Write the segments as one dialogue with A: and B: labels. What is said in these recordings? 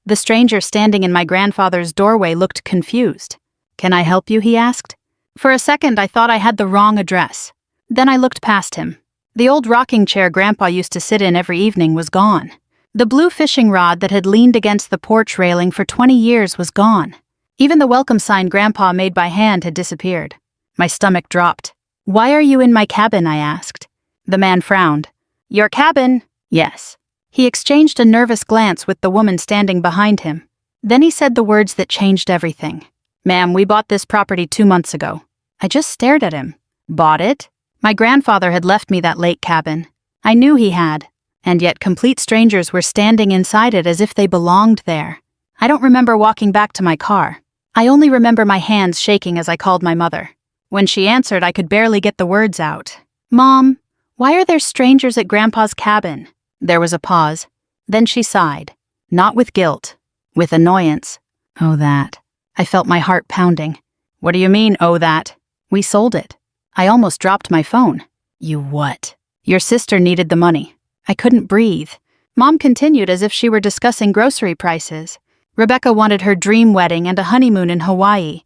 A: The stranger standing in my grandfather's doorway looked confused. "Can I help you?" he asked. For a second, I thought I had the wrong address. Then I looked past him. The old rocking chair Grandpa used to sit in every evening was gone. The blue fishing rod that had leaned against the porch railing for 20 years was gone. Even the welcome sign Grandpa made by hand had disappeared. My stomach dropped. "Why are you in my cabin?" I asked. The man frowned. "Your cabin?" "Yes." He exchanged a nervous glance with the woman standing behind him. Then he said the words that changed everything. "Ma'am, we bought this property 2 months ago." I just stared at him. Bought it? My grandfather had left me that lake cabin. I knew he had. And yet complete strangers were standing inside it as if they belonged there. I don't remember walking back to my car. I only remember my hands shaking as I called my mother. When she answered, I could barely get the words out. "Mom, why are there strangers at Grandpa's cabin?" There was a pause. Then she sighed. Not with guilt, with annoyance. "Oh, that." I felt my heart pounding. "What do you mean, oh, that?" "We sold it." I almost dropped my phone. "You what?" "Your sister needed the money." I couldn't breathe. Mom continued as if she were discussing grocery prices. Rebecca wanted her dream wedding and a honeymoon in Hawaii.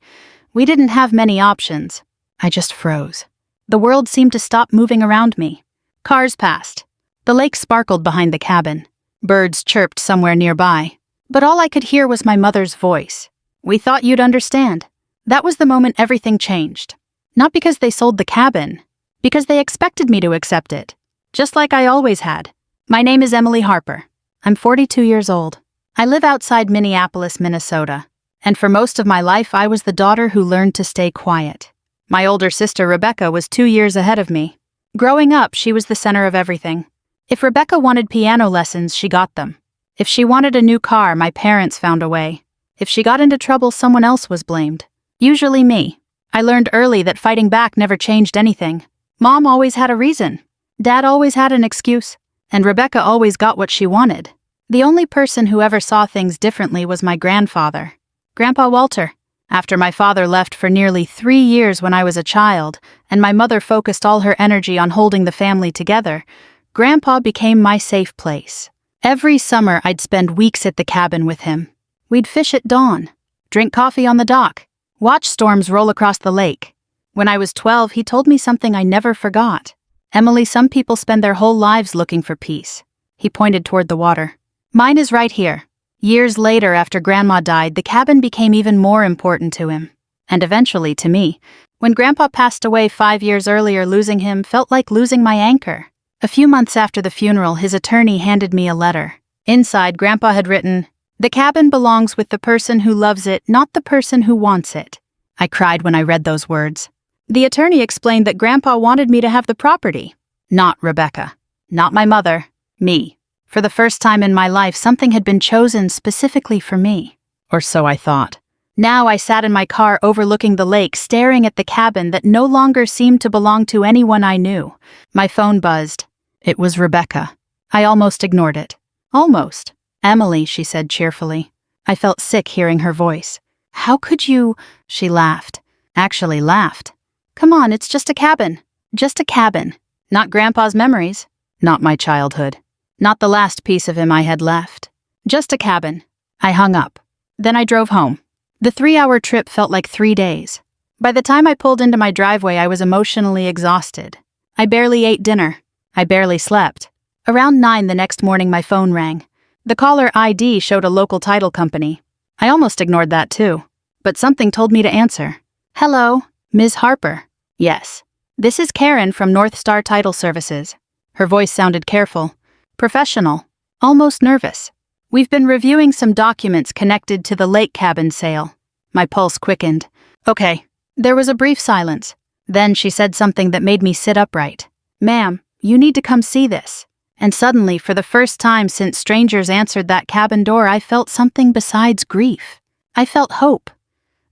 A: We didn't have many options. I just froze. The world seemed to stop moving around me. Cars passed. The lake sparkled behind the cabin. Birds chirped somewhere nearby. But all I could hear was my mother's voice. "We thought you'd understand." That was the moment everything changed. Not because they sold the cabin, because they expected me to accept it. Just like I always had. My name is Emily Harper. I'm 42 years old. I live outside Minneapolis, Minnesota. And for most of my life, I was the daughter who learned to stay quiet. My older sister, Rebecca, was 2 years ahead of me. Growing up, she was the center of everything. If Rebecca wanted piano lessons, she got them. If she wanted a new car, my parents found a way. If she got into trouble, someone else was blamed. Usually me. I learned early that fighting back never changed anything. Mom always had a reason. Dad always had an excuse. And Rebecca always got what she wanted. The only person who ever saw things differently was my grandfather, Grandpa Walter. After my father left for nearly 3 years when I was a child, and my mother focused all her energy on holding the family together, Grandpa became my safe place. Every summer I'd spend weeks at the cabin with him. We'd fish at dawn, drink coffee on the dock, watch storms roll across the lake. When I was 12, he told me something I never forgot. "Emily, some people spend their whole lives looking for peace." He pointed toward the water. "Mine is right here." Years later, after Grandma died, the cabin became even more important to him. And eventually to me. When Grandpa passed away 5 years earlier, losing him felt like losing my anchor. A few months after the funeral, his attorney handed me a letter. Inside, Grandpa had written, "The cabin belongs with the person who loves it, not the person who wants it." I cried when I read those words. The attorney explained that Grandpa wanted me to have the property. Not Rebecca. Not my mother. Me. For the first time in my life, something had been chosen specifically for me. Or so I thought. Now I sat in my car overlooking the lake, staring at the cabin that no longer seemed to belong to anyone I knew. My phone buzzed. It was Rebecca. I almost ignored it. Almost. "Emily," she said cheerfully. I felt sick hearing her voice. "How could you?" She laughed. Actually laughed. "Come on, it's just a cabin. Just a cabin. Not Grandpa's memories. Not my childhood. Not the last piece of him I had left. Just a cabin." I hung up. Then I drove home. The 3-hour trip felt like 3 days. By the time I pulled into my driveway, I was emotionally exhausted. I barely ate dinner. I barely slept. Around 9 the next morning, my phone rang. The caller ID showed a local title company. I almost ignored that too. But something told me to answer. "Hello, Ms. Harper." "Yes." "This is Karen from North Star Title Services." Her voice sounded careful, professional, almost nervous. "We've been reviewing some documents connected to the lake cabin sale." My pulse quickened. "Okay." There was a brief silence. Then she said something that made me sit upright. "Ma'am, you need to come see this." And suddenly, for the first time since strangers answered that cabin door, I felt something besides grief. I felt hope.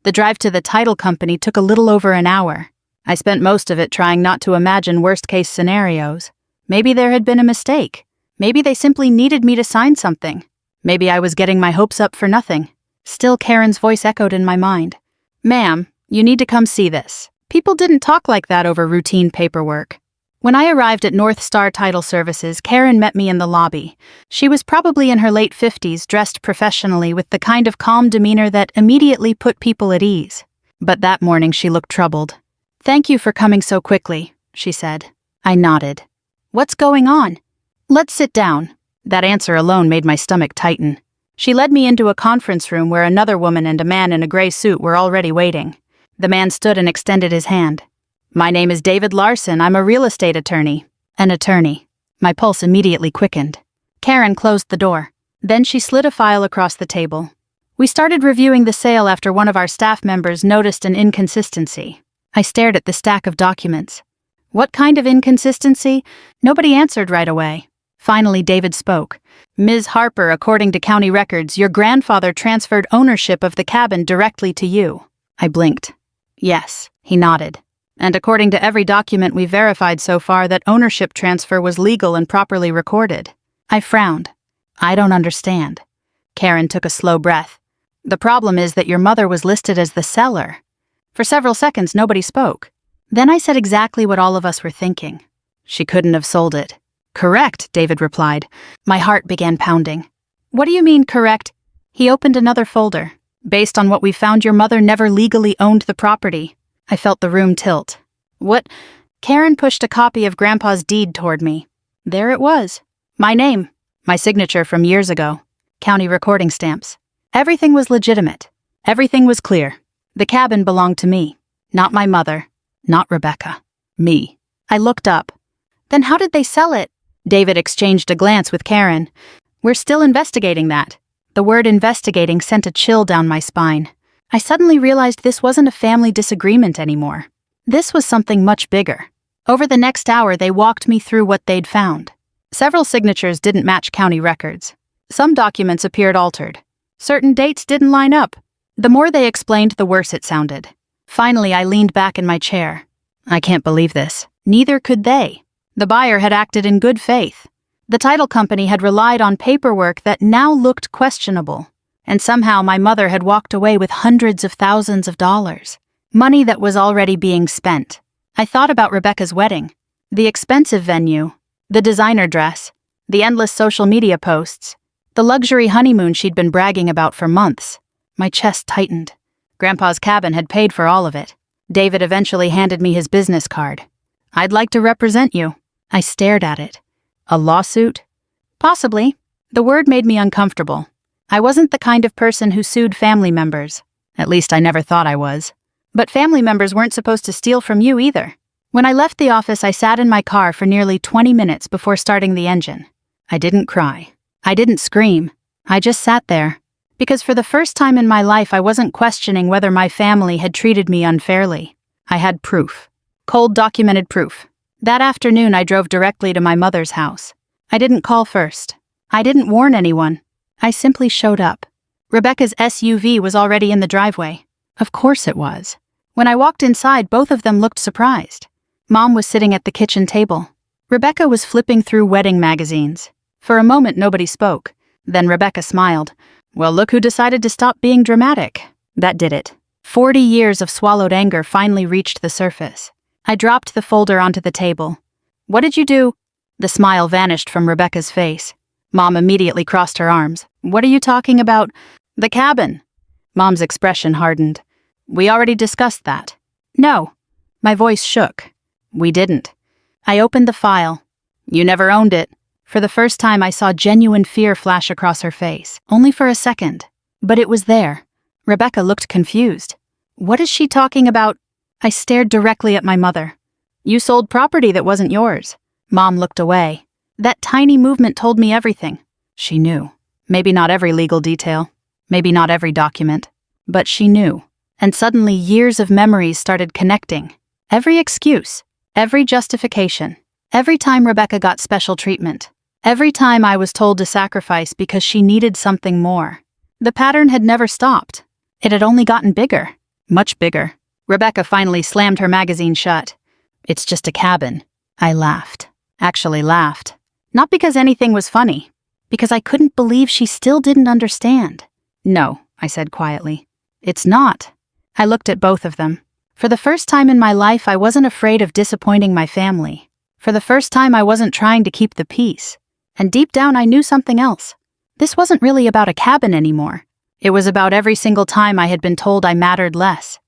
A: The drive to the title company took a little over an hour. I spent most of it trying not to imagine worst-case scenarios. Maybe there had been a mistake. Maybe they simply needed me to sign something. Maybe I was getting my hopes up for nothing. Still, Karen's voice echoed in my mind. "Ma'am, you need to come see this." People didn't talk like that over routine paperwork. When I arrived at North Star Title Services, Karen met me in the lobby. She was probably in her late 50s, dressed professionally with the kind of calm demeanor that immediately put people at ease. But that morning she looked troubled. "Thank you for coming so quickly," she said. I nodded. "What's going on?" "Let's sit down." That answer alone made my stomach tighten. She led me into a conference room where another woman and a man in a gray suit were already waiting. The man stood and extended his hand. "My name is David Larson. I'm a real estate attorney." An attorney. My pulse immediately quickened. Karen closed the door. Then she slid a file across the table. We started reviewing the sale after one of our staff members noticed an inconsistency. I stared at the stack of documents. What kind of inconsistency? Nobody answered right away. Finally, David spoke. "Ms. Harper, according to county records, your grandfather transferred ownership of the cabin directly to you." I blinked. "Yes," he nodded. "And according to every document we verified so far, that ownership transfer was legal and properly recorded." I frowned. "I don't understand." Karen took a slow breath. "The problem is that your mother was listed as the seller." For several seconds, nobody spoke. Then I said exactly what all of us were thinking. "She couldn't have sold it." "Correct," David replied. My heart began pounding. "What do you mean, correct?" He opened another folder. "Based on what we found, your mother never legally owned the property." I felt the room tilt. "What?" Karen pushed a copy of Grandpa's deed toward me. There it was. My name. My signature from years ago. County recording stamps. Everything was legitimate. Everything was clear. The cabin belonged to me. Not my mother. Not Rebecca. Me. I looked up. "Then how did they sell it?" David exchanged a glance with Karen. "We're still investigating that." The word investigating sent a chill down my spine. I suddenly realized this wasn't a family disagreement anymore. This was something much bigger. Over the next hour, they walked me through what they'd found. Several signatures didn't match county records. Some documents appeared altered. Certain dates didn't line up. The more they explained, the worse it sounded. Finally, I leaned back in my chair. I can't believe this. Neither could they. The buyer had acted in good faith. The title company had relied on paperwork that now looked questionable. And somehow my mother had walked away with hundreds of thousands of dollars. Money that was already being spent. I thought about Rebecca's wedding. The expensive venue. The designer dress. The endless social media posts. The luxury honeymoon she'd been bragging about for months. My chest tightened. Grandpa's cabin had paid for all of it. David eventually handed me his business card. "I'd like to represent you." I stared at it. "A lawsuit?" "Possibly." The word made me uncomfortable. I wasn't the kind of person who sued family members. At least I never thought I was. But family members weren't supposed to steal from you either. When I left the office, I sat in my car for nearly 20 minutes before starting the engine. I didn't cry. I didn't scream. I just sat there. Because for the first time in my life, I wasn't questioning whether my family had treated me unfairly. I had proof. Cold, documented proof. That afternoon, I drove directly to my mother's house. I didn't call first. I didn't warn anyone. I simply showed up. Rebecca's SUV was already in the driveway. Of course it was. When I walked inside, both of them looked surprised. Mom was sitting at the kitchen table. Rebecca was flipping through wedding magazines. For a moment, nobody spoke. Then Rebecca smiled. "Well, look who decided to stop being dramatic." That did it. 40 years of swallowed anger finally reached the surface. I dropped the folder onto the table. "What did you do?" The smile vanished from Rebecca's face. Mom immediately crossed her arms. "What are you talking about?" "The cabin." Mom's expression hardened. "We already discussed that." "No." My voice shook. "We didn't." I opened the file. "You never owned it." For the first time, I saw genuine fear flash across her face, only for a second. But it was there. Rebecca looked confused. "What is she talking about?" I stared directly at my mother. "You sold property that wasn't yours." Mom looked away. That tiny movement told me everything. She knew. Maybe not every legal detail. Maybe not every document. But she knew. And suddenly years of memories started connecting. Every excuse. Every justification. Every time Rebecca got special treatment. Every time I was told to sacrifice because she needed something more. The pattern had never stopped. It had only gotten bigger. Much bigger. Rebecca finally slammed her magazine shut. "It's just a cabin." I laughed. Actually laughed. Not because anything was funny. Because I couldn't believe she still didn't understand. "No," I said quietly. "It's not." I looked at both of them. For the first time in my life, I wasn't afraid of disappointing my family. For the first time, I wasn't trying to keep the peace. And deep down, I knew something else. This wasn't really about a cabin anymore. It was about every single time I had been told I mattered less.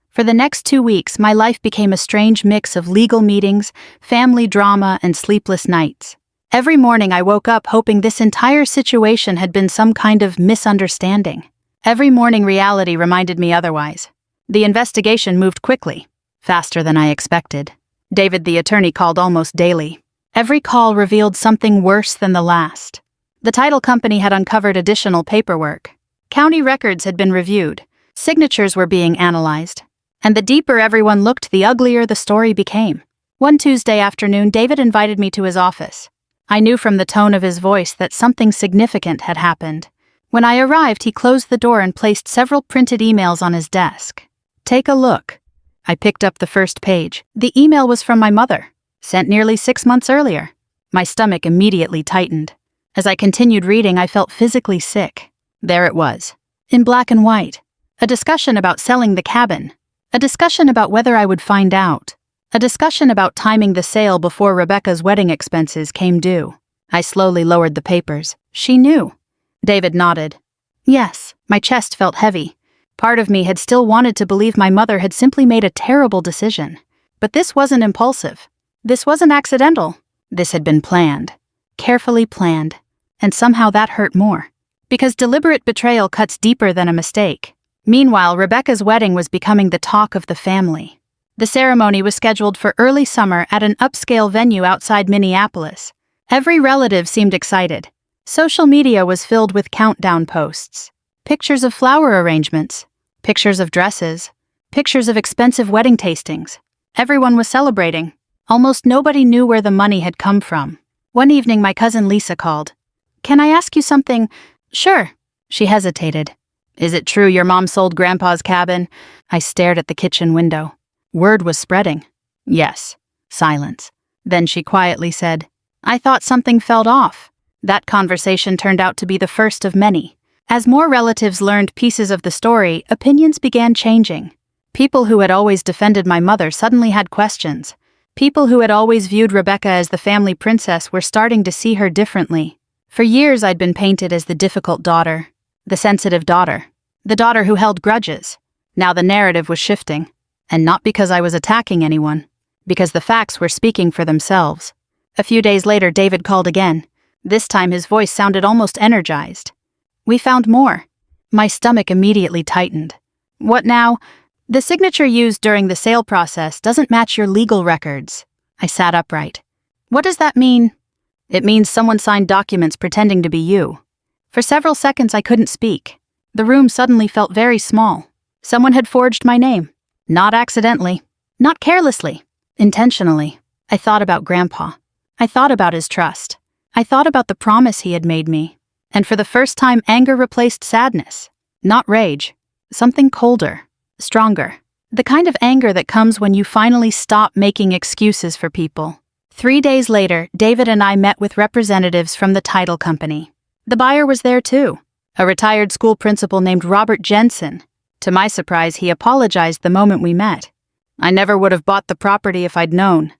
A: For the next 2 weeks, my life became a strange mix of legal meetings, family drama, and sleepless nights. Every morning I woke up hoping this entire situation had been some kind of misunderstanding. Every morning reality reminded me otherwise. The investigation moved quickly, faster than I expected. David, the attorney, called almost daily. Every call revealed something worse than the last. The title company had uncovered additional paperwork. County records had been reviewed. Signatures were being analyzed. And the deeper everyone looked, the uglier the story became. One Tuesday afternoon, David invited me to his office. I knew from the tone of his voice that something significant had happened. When I arrived, he closed the door and placed several printed emails on his desk. "Take a look." I picked up the first page. The email was from my mother, sent nearly 6 months earlier. My stomach immediately tightened. As I continued reading, I felt physically sick. There it was, in black and white. A discussion about selling the cabin. A discussion about whether I would find out. A discussion about timing the sale before Rebecca's wedding expenses came due. I slowly lowered the papers. She knew. David nodded. Yes, my chest felt heavy. Part of me had still wanted to believe my mother had simply made a terrible decision. But this wasn't impulsive. This wasn't accidental. This had been planned. Carefully planned. And somehow that hurt more. Because deliberate betrayal cuts deeper than a mistake. Meanwhile, Rebecca's wedding was becoming the talk of the family. The ceremony was scheduled for early summer at an upscale venue outside Minneapolis. Every relative seemed excited. Social media was filled with countdown posts. Pictures of flower arrangements. Pictures of dresses. Pictures of expensive wedding tastings. Everyone was celebrating. Almost nobody knew where the money had come from. One evening, my cousin Lisa called. "Can I ask you something?" "Sure." She hesitated. "Is it true your mom sold Grandpa's cabin?" I stared at the kitchen window. Word was spreading. "Yes." Silence. Then she quietly said, "I thought something felt off." That conversation turned out to be the first of many. As more relatives learned pieces of the story, opinions began changing. People who had always defended my mother suddenly had questions. People who had always viewed Rebecca as the family princess were starting to see her differently. For years I'd been painted as the difficult daughter, the sensitive daughter, the daughter who held grudges. Now the narrative was shifting. And not because I was attacking anyone, because the facts were speaking for themselves. A few days later, David called again. This time his voice sounded almost energized. "We found more." My stomach immediately tightened. "What now?" "The signature used during the sale process doesn't match your legal records." I sat upright. "What does that mean?" "It means someone signed documents pretending to be you." For several seconds I couldn't speak. The room suddenly felt very small. Someone had forged my name. Not accidentally. Not carelessly. Intentionally. I thought about Grandpa. I thought about his trust. I thought about the promise he had made me. And for the first time, anger replaced sadness. Not rage. Something colder. Stronger. The kind of anger that comes when you finally stop making excuses for people. 3 days later, David and I met with representatives from the title company. The buyer was there too. A retired school principal named Robert Jensen. To my surprise, he apologized the moment we met. "I never would have bought the property if I'd known."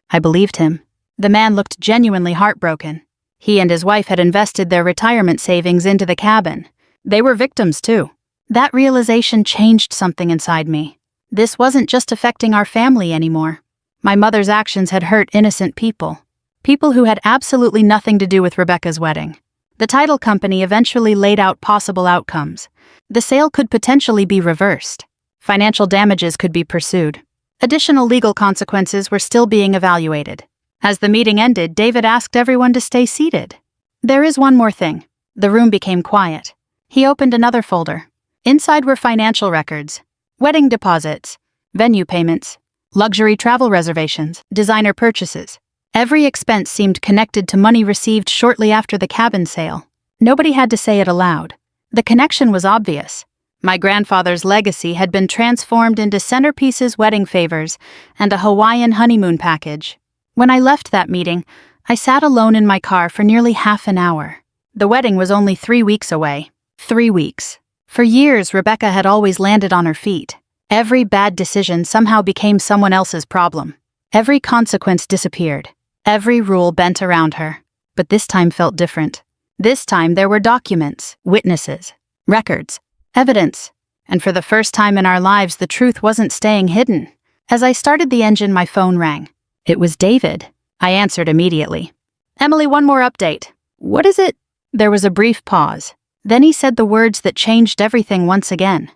A: I believed him. The man looked genuinely heartbroken. He and his wife had invested their retirement savings into the cabin. They were victims too. That realization changed something inside me. This wasn't just affecting our family anymore. My mother's actions had hurt innocent people. People who had absolutely nothing to do with Rebecca's wedding. The title company eventually laid out possible outcomes. The sale could potentially be reversed. Financial damages could be pursued. Additional legal consequences were still being evaluated. As the meeting ended, David asked everyone to stay seated. "There is one more thing." The room became quiet. He opened another folder. Inside were financial records, wedding deposits, venue payments, luxury travel reservations, designer purchases. Every expense seemed connected to money received shortly after the cabin sale. Nobody had to say it aloud. The connection was obvious. My grandfather's legacy had been transformed into centerpieces, wedding favors, and a Hawaiian honeymoon package. When I left that meeting, I sat alone in my car for nearly half an hour. The wedding was only 3 weeks away. 3 weeks. For years, Rebecca had always landed on her feet. Every bad decision somehow became someone else's problem. Every consequence disappeared. Every rule bent around her. But this time felt different. This time there were documents, witnesses, records, evidence. And for the first time in our lives, the truth wasn't staying hidden. As I started the engine, my phone rang. It was David. I answered immediately. "Emily, one more update." "What is it?" There was a brief pause. Then he said the words that changed everything once again.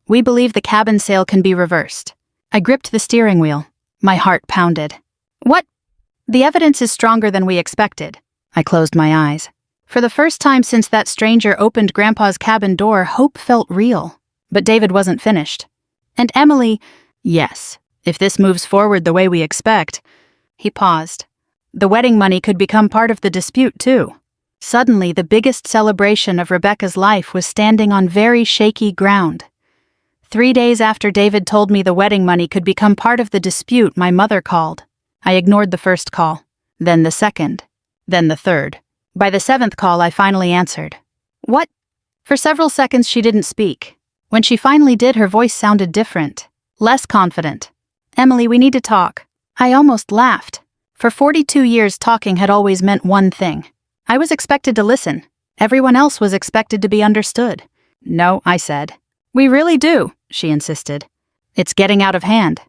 A: "We believe the cabin sale can be reversed." I gripped the steering wheel. My heart pounded. "What?" "The evidence is stronger than we expected." I closed my eyes. For the first time since that stranger opened Grandpa's cabin door, hope felt real. But David wasn't finished. "And Emily," "Yes, if this moves forward the way we expect." He paused. "The wedding money could become part of the dispute, too." Suddenly, the biggest celebration of Rebecca's life was standing on very shaky ground. 3 days after David told me the wedding money could become part of the dispute, my mother called. I ignored the first call, then the second, then the third. By the 7th call, I finally answered. "What?" For several seconds, she didn't speak. When she finally did, her voice sounded different, less confident. "Emily, we need to talk." I almost laughed. For 42 years, talking had always meant one thing. I was expected to listen. Everyone else was expected to be understood. "No," I said. "We really do," she insisted. "It's getting out of hand."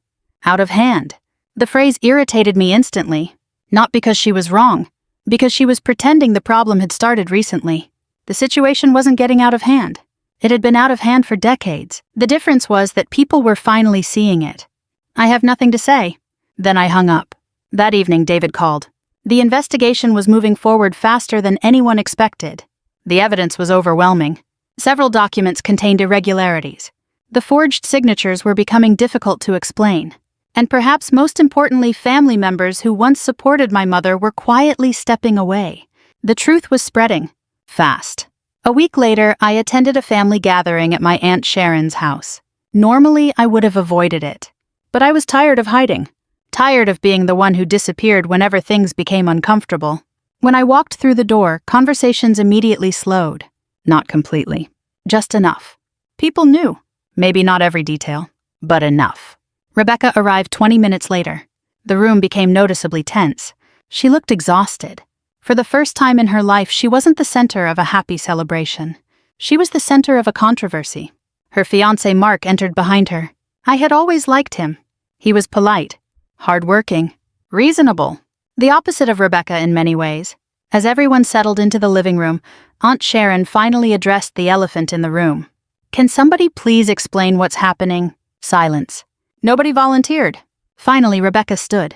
A: Out of hand. The phrase irritated me instantly. Not because she was wrong, because she was pretending the problem had started recently. The situation wasn't getting out of hand. It had been out of hand for decades. The difference was that people were finally seeing it. "I have nothing to say." Then I hung up. That evening, David called. The investigation was moving forward faster than anyone expected. The evidence was overwhelming. Several documents contained irregularities. The forged signatures were becoming difficult to explain. And perhaps most importantly, family members who once supported my mother were quietly stepping away. The truth was spreading. Fast. A week later, I attended a family gathering at my Aunt Sharon's house. Normally, I would have avoided it. But I was tired of hiding. Tired of being the one who disappeared whenever things became uncomfortable. When I walked through the door, conversations immediately slowed. Not completely. Just enough. People knew. Maybe not every detail, but enough. Rebecca arrived 20 minutes later. The room became noticeably tense. She looked exhausted. For the first time in her life, she wasn't the center of a happy celebration. She was the center of a controversy. Her fiancé Mark entered behind her. I had always liked him. He was polite, hardworking, reasonable. The opposite of Rebecca in many ways. As everyone settled into the living room, Aunt Sharon finally addressed the elephant in the room. "Can somebody please explain what's happening?" Silence. Nobody volunteered. Finally, Rebecca stood.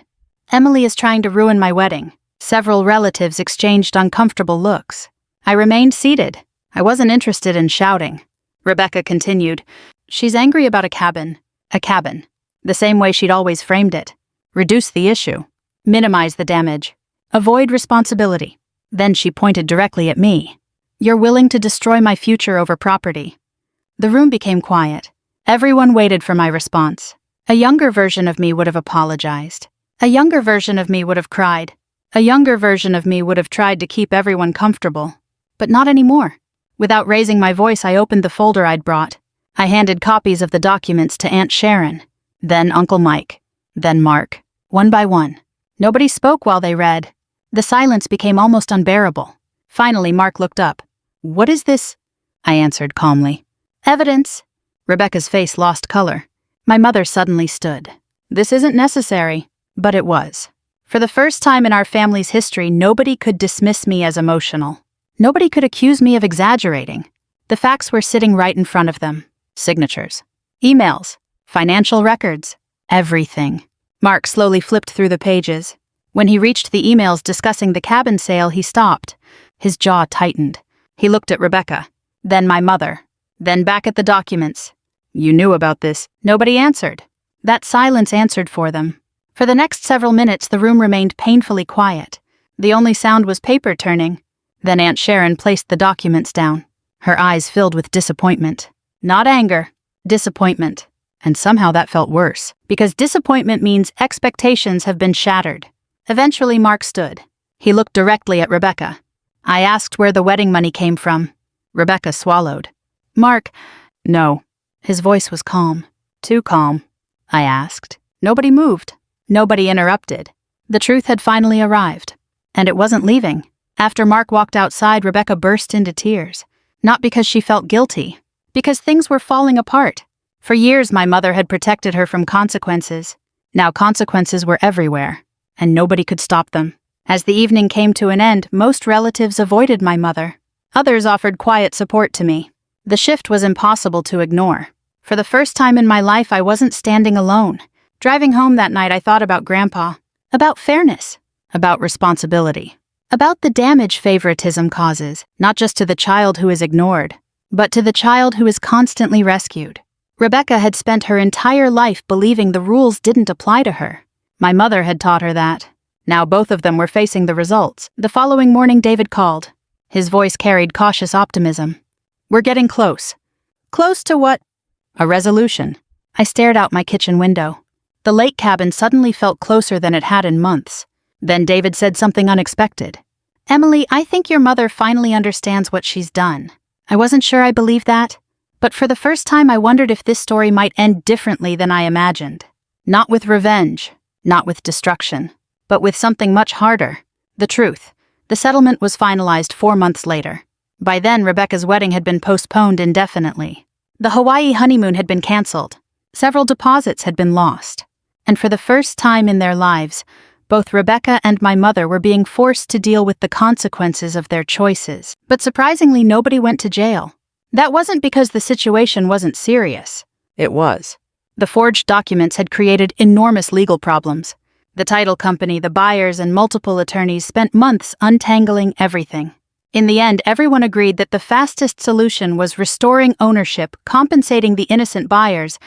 A: "Emily is trying to ruin my wedding." Several relatives exchanged uncomfortable looks. I remained seated. I wasn't interested in shouting. Rebecca continued. "She's angry about a cabin. A cabin. The same way she'd always framed it. Reduce the issue. Minimize the damage. Avoid responsibility." Then she pointed directly at me. "You're willing to destroy my future over property." The room became quiet. Everyone waited for my response. A younger version of me would have apologized. A younger version of me would have cried. A younger version of me would have tried to keep everyone comfortable. But not anymore. Without raising my voice, I opened the folder I'd brought. I handed copies of the documents to Aunt Sharon, then Uncle Mike, then Mark, one by one. Nobody spoke while they read. The silence became almost unbearable. Finally, Mark looked up. "What is this?" I answered calmly. "Evidence." Rebecca's face lost color. My mother suddenly stood. "This isn't necessary." But it was. For the first time in our family's history, nobody could dismiss me as emotional. Nobody could accuse me of exaggerating. The facts were sitting right in front of them. Signatures. Emails. Financial records. Everything. Mark slowly flipped through the pages. When he reached the emails discussing the cabin sale, he stopped. His jaw tightened. He looked at Rebecca, then my mother, then back at the documents. "You knew about this." Nobody answered. That silence answered for them. For the next several minutes, the room remained painfully quiet. The only sound was paper turning. Then Aunt Sharon placed the documents down. Her eyes filled with disappointment. Not anger, disappointment. And somehow that felt worse, because disappointment means expectations have been shattered. Eventually, Mark stood. He looked directly at Rebecca. I asked where the wedding money came from. Rebecca swallowed. "Mark." "No." His voice was calm. Too calm. I asked. Nobody moved. Nobody interrupted. The truth had finally arrived. And it wasn't leaving. After Mark walked outside, Rebecca burst into tears. Not because she felt guilty, because things were falling apart. For years, my mother had protected her from consequences. Now consequences were everywhere, and nobody could stop them. As the evening came to an end, most relatives avoided my mother. Others offered quiet support to me. The shift was impossible to ignore. For the first time in my life, I wasn't standing alone. Driving home that night, I thought about Grandpa, about fairness, about responsibility, about the damage favoritism causes, not just to the child who is ignored, but to the child who is constantly rescued. Rebecca had spent her entire life believing the rules didn't apply to her. My mother had taught her that. Now both of them were facing the results. The following morning, David called. His voice carried cautious optimism. "We're getting close." "Close to what?" "A resolution." I stared out my kitchen window. The lake cabin suddenly felt closer than it had in months. Then David said something unexpected. "Emily, I think your mother finally understands what she's done." I wasn't sure I believed that, but for the first time I wondered if this story might end differently than I imagined. Not with revenge, not with destruction, but with something much harder. The truth. The settlement was finalized 4 months later. By then, Rebecca's wedding had been postponed indefinitely. The Hawaii honeymoon had been canceled. Several deposits had been lost. And for the first time in their lives, both Rebecca and my mother were being forced to deal with the consequences of their choices. But surprisingly, nobody went to jail. That wasn't because the situation wasn't serious. It was. The forged documents had created enormous legal problems. The title company, the buyers, and multiple attorneys spent months untangling everything. In the end, everyone agreed that the fastest solution was restoring ownership, compensating the innocent buyers,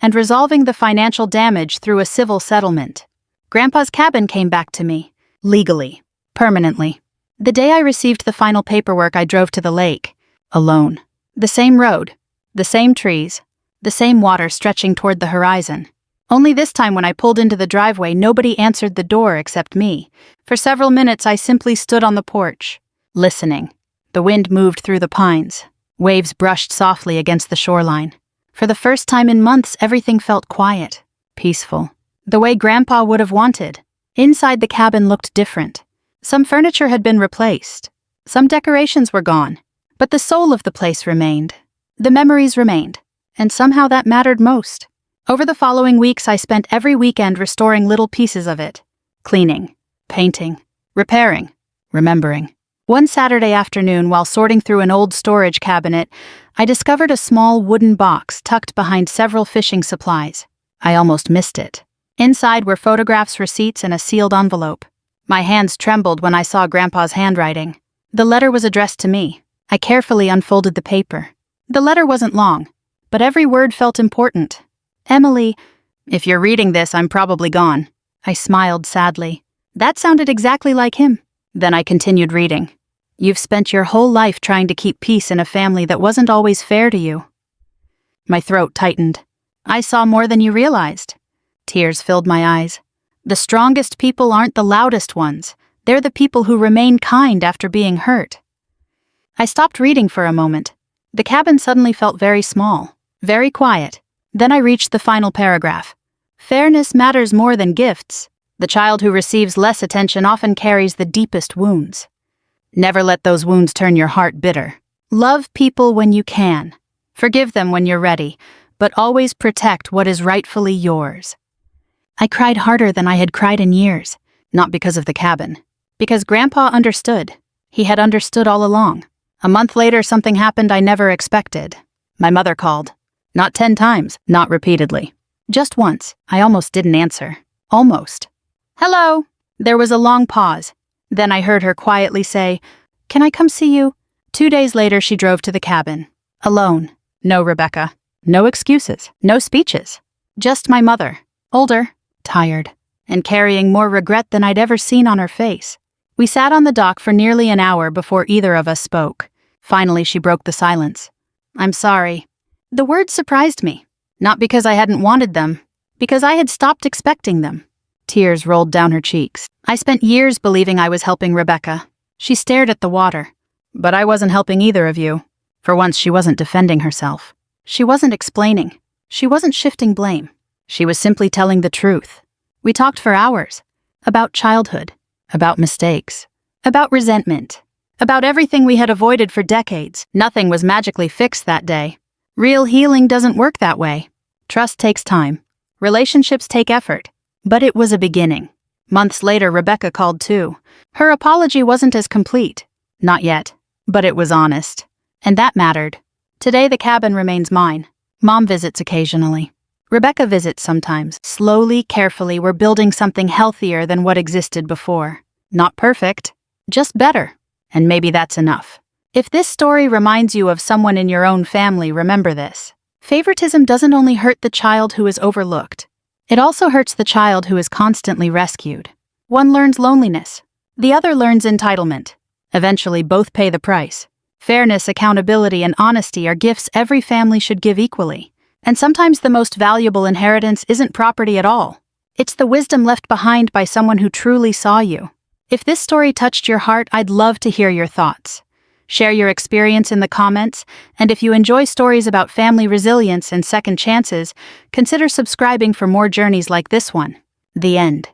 A: and resolving the financial damage through a civil settlement. Grandpa's cabin came back to me, legally, permanently. The day I received the final paperwork, I drove to the lake, alone. The same road, the same trees, the same water stretching toward the horizon. Only this time when I pulled into the driveway, nobody answered the door except me. For several minutes, I simply stood on the porch, listening. The wind moved through the pines. Waves brushed softly against the shoreline. For the first time in months, everything felt quiet, peaceful. The way Grandpa would have wanted. Inside the cabin looked different. Some furniture had been replaced. Some decorations were gone. But the soul of the place remained. The memories remained. And somehow that mattered most. Over the following weeks, I spent every weekend restoring little pieces of it. Cleaning, painting, repairing, remembering. One Saturday afternoon, while sorting through an old storage cabinet, I discovered a small wooden box tucked behind several fishing supplies. I almost missed it. Inside were photographs, receipts, and a sealed envelope. My hands trembled when I saw Grandpa's handwriting. The letter was addressed to me. I carefully unfolded the paper. The letter wasn't long, but every word felt important. "Emily, if you're reading this, I'm probably gone." I smiled sadly. That sounded exactly like him. Then I continued reading. "You've spent your whole life trying to keep peace in a family that wasn't always fair to you." My throat tightened. "I saw more than you realized." Tears filled my eyes. "The strongest people aren't the loudest ones. They're the people who remain kind after being hurt." I stopped reading for a moment. The cabin suddenly felt very small, very quiet. Then I reached the final paragraph. "Fairness matters more than gifts. The child who receives less attention often carries the deepest wounds. Never let those wounds turn your heart bitter. Love people when you can. Forgive them when you're ready, but always protect what is rightfully yours." I cried harder than I had cried in years, not because of the cabin, because Grandpa understood. He had understood all along. A month later, something happened I never expected. My mother called. Not 10 times, not repeatedly. Just once. I almost didn't answer. Almost. "Hello." There was a long pause. Then I heard her quietly say, "Can I come see you?" 2 days later, she drove to the cabin. Alone. No Rebecca. No excuses. No speeches. Just my mother. Older. Tired. And carrying more regret than I'd ever seen on her face. We sat on the dock for nearly an hour before either of us spoke. Finally, she broke the silence. "I'm sorry." The words surprised me. Not because I hadn't wanted them, because I had stopped expecting them. Tears rolled down her cheeks. I spent years believing I was helping Rebecca. She stared at the water. "But I wasn't helping either of you." For once, she wasn't defending herself. She wasn't explaining. She wasn't shifting blame. She was simply telling the truth. We talked for hours. About childhood. About mistakes. About resentment. About everything we had avoided for decades. Nothing was magically fixed that day. Real healing doesn't work that way. Trust takes time. Relationships take effort. But it was a beginning. Months later, Rebecca called too. Her apology wasn't as complete. Not yet. But it was honest. And that mattered. Today the cabin remains mine. Mom visits occasionally. Rebecca visits sometimes. Slowly, carefully, we're building something healthier than what existed before. Not perfect, just better. And maybe that's enough. If this story reminds you of someone in your own family, remember this. Favoritism doesn't only hurt the child who is overlooked. It also hurts the child who is constantly rescued. One learns loneliness. The other learns entitlement. Eventually, both pay the price. Fairness, accountability, and honesty are gifts every family should give equally. And sometimes the most valuable inheritance isn't property at all. It's the wisdom left behind by someone who truly saw you. If this story touched your heart, I'd love to hear your thoughts. Share your experience in the comments, and if you enjoy stories about family resilience and second chances, consider subscribing for more journeys like this one. The end.